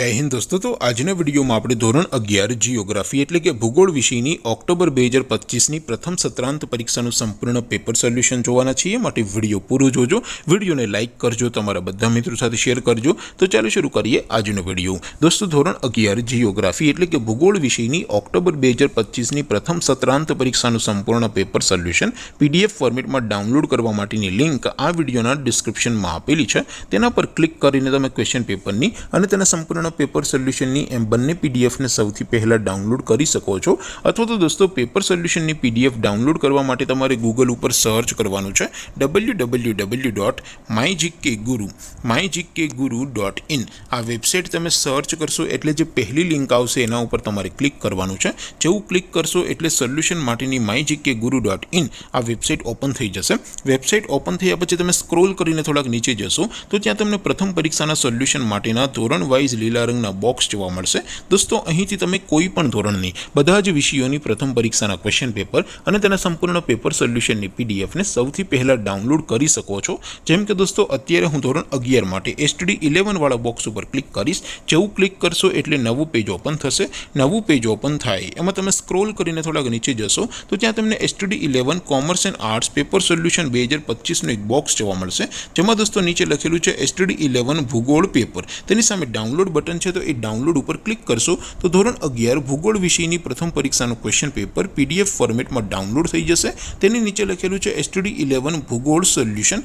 जय हिंद दोस्तों। तो आजना विडियो में આપણે ધોરણ 11 જીઓગ્રાફી એટલે કે ભૂગોળ વિષયની ઓક્ટોબર 2025 ની પ્રથમ સત્રાંત પરીક્ષાનું સંપૂર્ણ પેપર સોલ્યુશન જોવાના છીએ। માટે વિડિયો પૂરો જોજો, વિડિયોને લાઈક કરજો, તમારા બધા મિત્રો સાથે શેર કરજો। તો ચાલો શરૂ કરીએ આજનો વિડિયો। દોસ્તો ધોરણ 11 જીઓગ્રાફી એટલે કે ભૂગોળ વિષયની ઓક્ટોબર 2025 ની પ્રથમ સત્રાંત પરીક્ષાનું સંપૂર્ણ પેપર સોલ્યુશન પીડીએફ ફોર્મેટમાં ડાઉનલોડ કરવા માટેની લિંક આ વિડિયોના ડિસ્ક્રિપ્શનમાં આપેલી છે। તેના પર ક્લિક કરીને તમે ક્વેશ્ચન પેપરની અને તેના સંપૂર્ણ पेपर सोल्यूशन एम बने पीडीएफ ने सौथी पहला डाउनलॉड कर सको छो। अथवा तो दोस्तों पेपर सोल्यूशन की पीडीएफ डाउनलॉड करवा माटे तमारे गूगल पर सर्च करवानुं छे www.mygkguru.in आ वेबसाइट तमे सर्च करशो एटले जे पहली लिंक आवशे एना उपर तमारे क्लिक करवानुं छे। जेवुं क्लिक करशो एटले सोल्यूशन माटेनी mygkguru.in आ वेबसाइट ओपन थई जशे। वेबसाइट ओपन थया पछी तमे स्क्रॉल करीने थोड़ाक नीचे जशो तो त्यां तमने प्रथम परीक्षाना सोल्यूशन माटेना धोरण वाइज लीला रंगना बॉक्स जोवा मळशे। दोस्तों અહીંથી તમે કોઈ પણ ધોરણની બધા જ વિષયોની પ્રથમ પરીક્ષાના ક્વેશ્ચન પેપર અને તેના સંપૂર્ણ પેપર સોલ્યુશનની પીડીએફ ને સૌથી પહેલા ડાઉનલોડ કરી શકો છો। જેમ કે દોસ્તો અત્યારે હું ધોરણ 11 માટે STD 11 વાળા બોક્સ ઉપર ક્લિક કરીશ। જેવું ક્લિક કરશો એટલે નવું પેજ ઓપન થશે। નવું પેજ ઓપન થાય એમાં તમે સ્ક્રોલ કરીને થોડાક નીચે જશો તો ત્યાં તમને STD 11 commerce and arts paper solution 2025 નું એક બોક્સ જોવા મળશે। જેમાં દોસ્તો નીચે લખેલું છે STD 11 ભૂગોળ પેપર। તેની સામે डाउनलॉड बटन है तो ये डाउनलॉड पर क्लिक करशो तो धोरण 11 भूगोल विषय प्रथम परीक्षा क्वेश्चन पेपर पीडीएफ फॉर्मेट में डाउनलॉड थी जैसे। नीचे लखेलू है STD 11 भूगोल सोल्यूशन।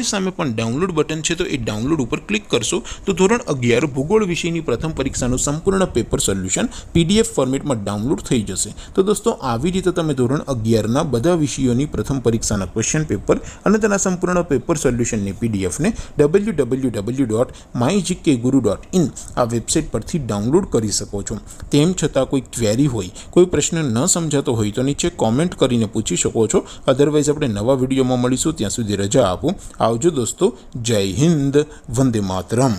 सामे पण डाउनलॉड बटन है तो ये डाउनलॉड पर क्लिक करशो तो धोरण 11 भूगोल विषय प्रथम परीक्षा संपूर्ण पेपर सोल्यूशन पीडीएफ फॉर्मेट में डाउनलॉड थी जैसे। तो दोस्तों आवी रीते तमे धोरण 11 ना बधा विषयों प्रथम परीक्षा क्वेश्चन पेपर और तेना संपूर्ण पेपर सोल्यूशन पीडीएफ ने www.mygkguru.in आ वेबसाइट पर डाउनलॉड करी सको छो। तेम छतां कोई क्वेरी होय, कोई प्रश्न न समझातो होय तो नीचे कॉमेंट करीने पूछी सको छो। अदरवाइज आपणे नवा विडियो में मळीशुं, त्यां सुधी रजा आपो। आवजो दोस्तों। जय हिंद, वंदे मातरम।